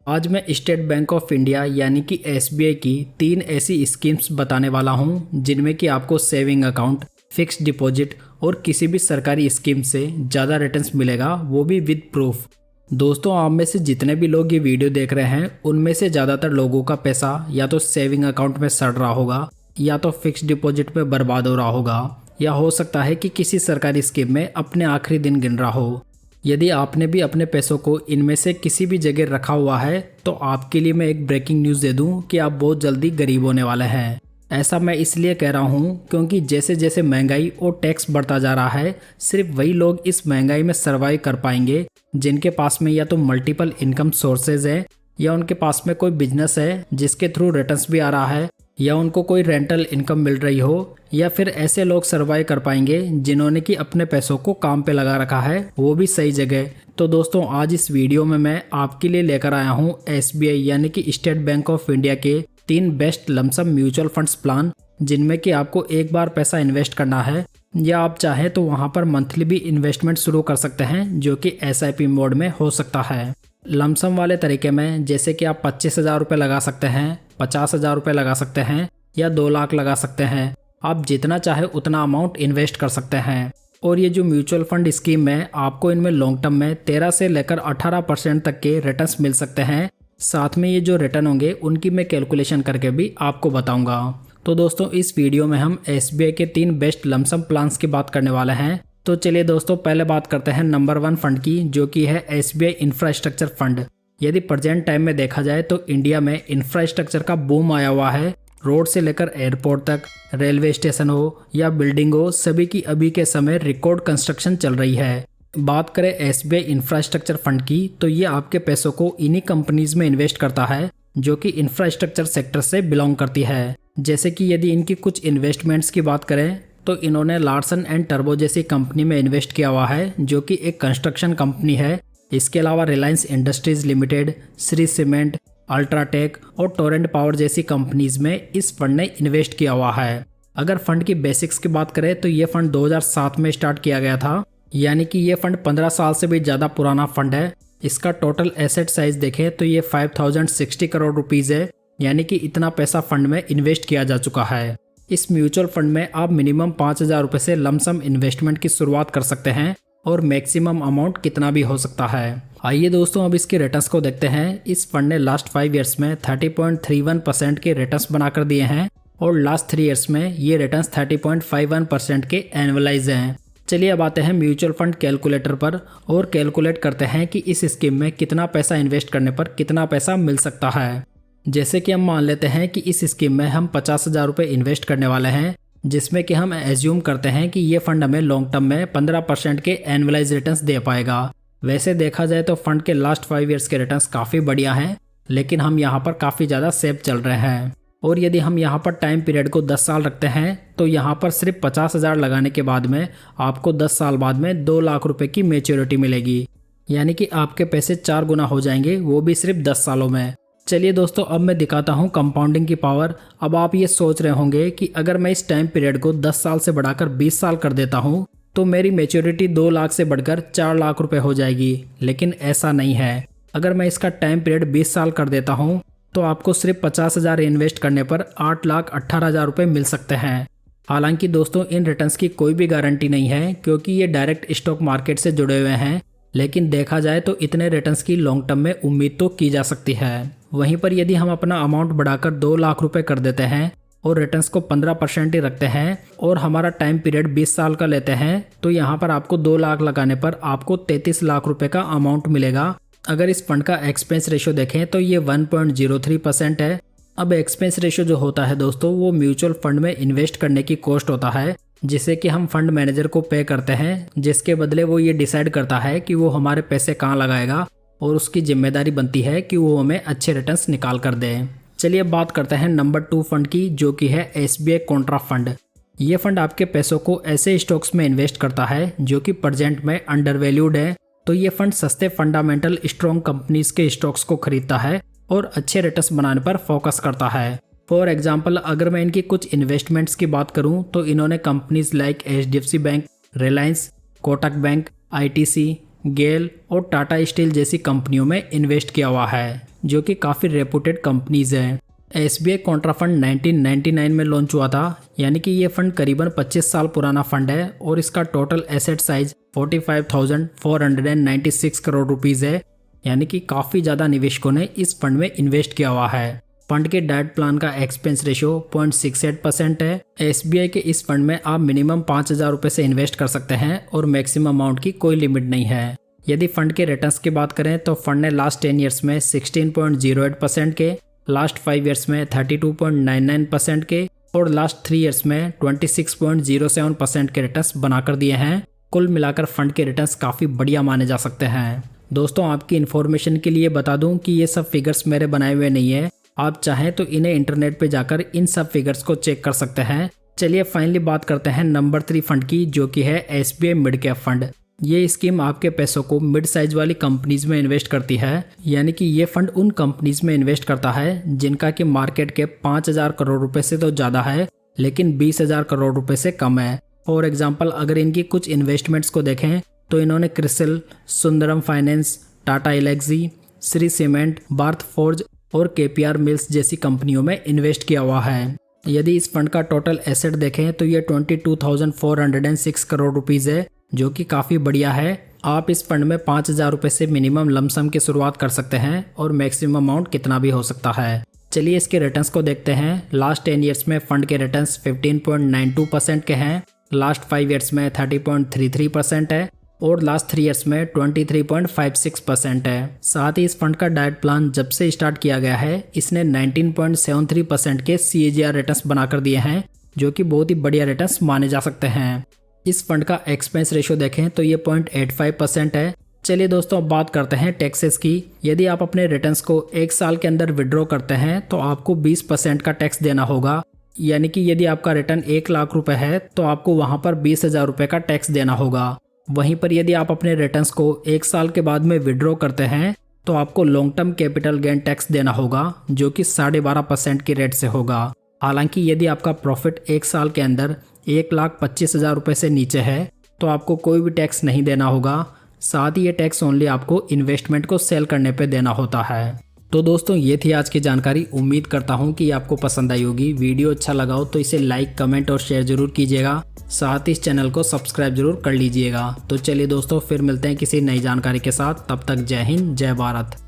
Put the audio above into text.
आज मैं state bank of India यानी कि एसबीआई की 3 ऐसी स्कीम्स बताने वाला हूं जिनमें कि आपको सेविंग अकाउंट, फिक्स्ड डिपॉजिट और किसी भी सरकारी स्कीम से ज़्यादा रिटर्न्स मिलेगा, वो भी विद प्रूफ। दोस्तों, आप में से जितने भी लोग ये वीडियो देख रहे हैं उनमें से ज़्यादातर लोगों का पैसा या तो सेविंग अकाउंट में सड़ रहा होगा या तो फिक्स्ड डिपॉजिट में बर्बाद हो रहा होगा, या हो सकता है कि किसी सरकारी स्कीम में अपने आखिरी दिन गिन रहा हो। यदि आपने भी अपने पैसों को इनमें से किसी भी जगह रखा हुआ है तो आपके लिए मैं एक ब्रेकिंग न्यूज़ दे दूं कि आप बहुत जल्दी गरीब होने वाले हैं। ऐसा मैं इसलिए कह रहा हूं क्योंकि जैसे जैसे महंगाई और टैक्स बढ़ता जा रहा है, सिर्फ वही लोग इस महंगाई में सर्वाइव कर पाएंगे जिनके पास में या तो मल्टीपल इनकम सोर्सेज है, या उनके पास में कोई बिजनेस है जिसके थ्रू रिटर्न्स भी आ रहा है, या उनको कोई रेंटल इनकम मिल रही हो, या फिर ऐसे लोग सर्वाइव कर पाएंगे जिन्होंने कि अपने पैसों को काम पे लगा रखा है, वो भी सही जगह। तो दोस्तों, आज इस वीडियो में मैं आपके लिए लेकर आया हूँ एसबीआई यानी कि स्टेट बैंक ऑफ इंडिया के 3 best lump sum mutual funds plan, जिनमें कि आपको एक बार पैसा इन्वेस्ट करना है, या आप चाहें तो वहाँ पर मंथली भी इन्वेस्टमेंट शुरू कर सकते हैं जो कि SIP मोड में हो सकता है। लमसम वाले तरीके में जैसे कि आप 25,000 रुपये लगा सकते हैं, 50,000 रुपये लगा सकते हैं, या 2 लाख लगा सकते हैं। आप जितना चाहे उतना अमाउंट इन्वेस्ट कर सकते हैं। और ये जो म्यूचुअल फंड स्कीम है, आपको इनमें लॉन्ग टर्म में 13 से लेकर 18% तक के रिटर्न्स मिल सकते हैं। साथ में ये जो रिटर्न होंगे उनकी मैं कैलकुलेशन करके भी आपको बताऊंगा। तो दोस्तों, इस वीडियो में हम SBI के 3 बेस्ट लमसम प्लान्स की बात करने वाले हैं। तो चलिए दोस्तों, पहले बात करते हैं नंबर 1 फंड की, जो कि है SBI इंफ्रास्ट्रक्चर फंड। यदि प्रेजेंट टाइम में देखा जाए तो इंडिया में इंफ्रास्ट्रक्चर का बूम आया हुआ है। रोड से लेकर एयरपोर्ट तक, रेलवे स्टेशन हो या बिल्डिंग हो, सभी की अभी के समय रिकॉर्ड कंस्ट्रक्शन चल रही है। बात करें SBI इंफ्रास्ट्रक्चर फंड की, तो ये आपके पैसों को इन्हीं कंपनीज में इन्वेस्ट करता है जो कि इंफ्रास्ट्रक्चर सेक्टर से बिलोंग करती है। जैसे कि यदि इनकी कुछ इन्वेस्टमेंट्स की बात करें तो इन्होंने लार्सन एंड टर्बो जैसी कंपनी में इन्वेस्ट किया हुआ है जो कि एक कंस्ट्रक्शन कंपनी है। इसके अलावा Reliance industries limited, Shri cement, UltraTech और टोरेंट पावर जैसी कंपनीज में इस फंड ने इन्वेस्ट किया हुआ है। अगर फंड की बेसिक्स की बात करें तो ये फंड 2007 में स्टार्ट किया गया था, यानी कि ये फंड 15 साल से भी ज़्यादा पुराना फंड है। इसका टोटल एसेट साइज देखें तो ये 5060 करोड़ रुपीज़ है, यानी कि इतना पैसा फंड में इन्वेस्ट किया जा चुका है। इस म्यूचुअल फंड में आप मिनिमम 5,000 रुपये से लमसम इन्वेस्टमेंट की शुरुआत कर सकते हैं और मैक्सिमम अमाउंट कितना भी हो सकता है। आइए दोस्तों, अब इसके रिटर्न्स को देखते हैं। इस फंड ने लास्ट 5 ईयर्स में 30.31% के रिटर्न्स बनाकर दिए हैं और लास्ट 3 ईयर्स में ये रिटर्न्स 30.51% के एनुअलाइज हैं। चलिए अब आते हैं म्यूचुअल फंड कैलकुलेटर पर और कैलकुलेट करते हैं कि इस स्कीम में कितना पैसा इन्वेस्ट करने पर कितना पैसा मिल सकता है। जैसे कि हम मान लेते हैं कि इस स्कीम में हम 50,000 रुपये इन्वेस्ट करने वाले हैं, जिसमें कि हम एज्यूम करते हैं कि ये फंड हमें लॉन्ग टर्म में 15% के एनुअलाइज रिटर्न्स दे पाएगा। वैसे देखा जाए तो फंड के लास्ट 5 ईयर्स के रिटर्न्स काफ़ी बढ़िया हैं, लेकिन हम यहाँ पर काफ़ी ज़्यादा सेफ चल रहे हैं। और यदि हम यहाँ पर टाइम पीरियड को 10 साल रखते हैं तो यहाँ पर सिर्फ 50,000 लगाने के बाद में आपको 10 साल बाद में 2 लाख रुपए की मेच्योरिटी मिलेगी, यानी कि आपके पैसे 4 गुना हो जाएंगे, वो भी सिर्फ 10 सालों में। चलिए दोस्तों, अब मैं दिखाता हूँ कंपाउंडिंग की पावर। अब आप ये सोच रहे होंगे कि अगर मैं इस टाइम पीरियड को 10 साल से बढ़ाकर 20 साल कर देता हूँ तो मेरी मेच्योरिटी 2 लाख से बढ़कर 4 लाख रुपए हो जाएगी, लेकिन ऐसा नहीं है। अगर मैं इसका टाइम पीरियड 20 साल कर देता हूँ तो आपको सिर्फ 50,000 इन्वेस्ट करने पर 8,18,000 रुपये मिल सकते हैं। हालांकि दोस्तों, इन रिटर्न्स की कोई भी गारंटी नहीं है क्योंकि ये डायरेक्ट स्टॉक मार्केट से जुड़े हुए हैं, लेकिन देखा जाए तो इतने रिटर्न्स की लॉन्ग टर्म में उम्मीद तो की जा सकती है। वहीं पर यदि हम अपना अमाउंट बढ़ाकर 2 लाख रुपए कर देते हैं और रिटर्न्स को 15% ही रखते हैं और हमारा टाइम पीरियड 20 साल का लेते हैं, तो यहाँ पर आपको 2 लाख लगाने पर आपको 33 लाख रुपए का अमाउंट मिलेगा। अगर इस फंड का एक्सपेंस रेशियो देखें तो ये 1.03% है। अब एक्सपेंस रेशियो जो होता है दोस्तों, वो म्यूचुअल फंड में इन्वेस्ट करने की कॉस्ट होता है, जिसे कि हम फंड मैनेजर को पे करते हैं, जिसके बदले वो ये डिसाइड करता है कि वो हमारे पैसे कहाँ लगाएगा और उसकी जिम्मेदारी बनती है कि वो हमें अच्छे रिटर्न्स निकाल कर दे। चलिए अब बात करते हैं नंबर 2 फंड की, जो कि है SBI कॉन्ट्रा फंड। ये फंड आपके पैसों को ऐसे स्टॉक्स में इन्वेस्ट करता है जो कि प्रेजेंट में अंडर वैल्यूड है। तो ये फंड सस्ते फंडामेंटल स्ट्रॉन्ग कंपनीज के स्टॉक्स को खरीदता है और अच्छे रिटर्न्स बनाने पर फोकस करता है। फॉर एग्जाम्पल, अगर मैं इनकी कुछ इन्वेस्टमेंट्स की बात करूं तो इन्होंने companies like HDFC bank, Reliance, Kotak bank, ITC, गेल और टाटा स्टील जैसी कंपनियों में इन्वेस्ट किया हुआ है। जो कि काफ़ी रेपुटेड कंपनीज हैं। SBI कॉन्ट्रा फंड 1999 में लॉन्च हुआ था, यानी कि ये फंड करीबन 25 साल पुराना फंड है और इसका total asset size 45,496 crore rupees है, यानी कि काफ़ी ज़्यादा निवेशकों ने इस फंड में इन्वेस्ट किया हुआ है। फंड के डाइट प्लान का एक्सपेंस रेशियो 0.68% है। SBI के इस फंड में आप मिनिमम 5,000 रुपये से इन्वेस्ट कर सकते हैं और मैक्सिमम अमाउंट की कोई लिमिट नहीं है। यदि फंड के रिटर्न्स की बात करें तो फंड ने लास्ट 10 ईयर्स में 16.08% के, लास्ट 5 ईयर्स में 32.99% के और लास्ट 3 ईयर्स में 26.07% के रिटर्न्स बनाकर दिए हैं। कुल मिलाकर फंड के रिटर्न्स काफ़ी बढ़िया माने जा सकते हैं। दोस्तों, आपकी इन्फॉर्मेशन के लिए बता दूं कि ये सब फिगर्स मेरे बनाए हुए नहीं है, आप चाहें तो इन्हें इंटरनेट पे जाकर इन सब फिगर्स को चेक कर सकते हैं। चलिए फाइनली बात करते हैं नंबर 3 फंड की, जो कि है SBI मिड कैप फंड। ये स्कीम आपके पैसों को मिड साइज वाली कंपनीज में इन्वेस्ट करती है, यानी कि ये फंड उन कंपनीज में इन्वेस्ट करता है जिनका कि मार्केट कैप 5,000 करोड़ रुपए से तो ज़्यादा है, लेकिन 20,000 करोड़ रुपए से कम है। फॉर एग्जाम्पल, अगर इनकी कुछ इन्वेस्टमेंट्स को देखें तो इन्होंने CRISIL, Sundaram Finance, Tata Elxsi, Shri Cement, Bharat Forge और KPR मिल्स जैसी कंपनियों में इन्वेस्ट किया हुआ है। यदि इस फंड का टोटल एसेट देखें तो ये 22,406 करोड़ रुपीज़ है, जो कि काफ़ी बढ़िया है। आप इस फंड में 5,000 रुपये से मिनिमम लमसम की शुरुआत कर सकते हैं और मैक्सिमम अमाउंट कितना भी हो सकता है। चलिए इसके रिटर्न्स को देखते हैं। लास्ट 10 ईयर्स में फंड के रिटर्न्स 15.92% के हैं, लास्ट 5 ईयर्स में 30.33% है और लास्ट 3 ईयर्स में 23.56% है। साथ ही इस फंड का डाइट प्लान जब से स्टार्ट किया गया है, इसने 19.73% के CAGR रिटर्न्स बनाकर दिए हैं, जो कि बहुत ही बढ़िया रिटर्न्स माने जा सकते हैं। इस फंड का एक्सपेंस रेशियो देखें तो ये 0.85% है। चलिए दोस्तों, अब बात करते हैं टैक्सेस की। यदि आप अपने रिटर्न्स को 1 साल के अंदर विड्रॉ करते हैं तो आपको 20% का टैक्स देना होगा, यानी कि यदि आपका रिटर्न 1 लाख रुपए है तो आपको वहां पर 20,000 रुपये का टैक्स देना होगा। वहीं पर यदि आप अपने रिटर्न्स को 1 साल के बाद में विड्रॉ करते हैं तो आपको long term capital gain tax देना होगा, जो कि 12.5% की रेट से होगा। हालांकि यदि आपका प्रॉफिट 1 साल के अंदर 1,25,000 रुपये से नीचे है तो आपको कोई भी टैक्स नहीं देना होगा। साथ ही ये टैक्स ओनली आपको इन्वेस्टमेंट को सेल करने पे देना होता है। तो दोस्तों, ये थी आज की जानकारी। उम्मीद करता हूँ कि आपको पसंद आई होगी। वीडियो अच्छा लगा हो तो इसे लाइक, कमेंट और शेयर जरूर कीजिएगा। साथ ही इस चैनल को सब्सक्राइब जरूर कर लीजिएगा। तो चलिए दोस्तों, फिर मिलते हैं किसी नई जानकारी के साथ। तब तक जय हिंद, जय भारत।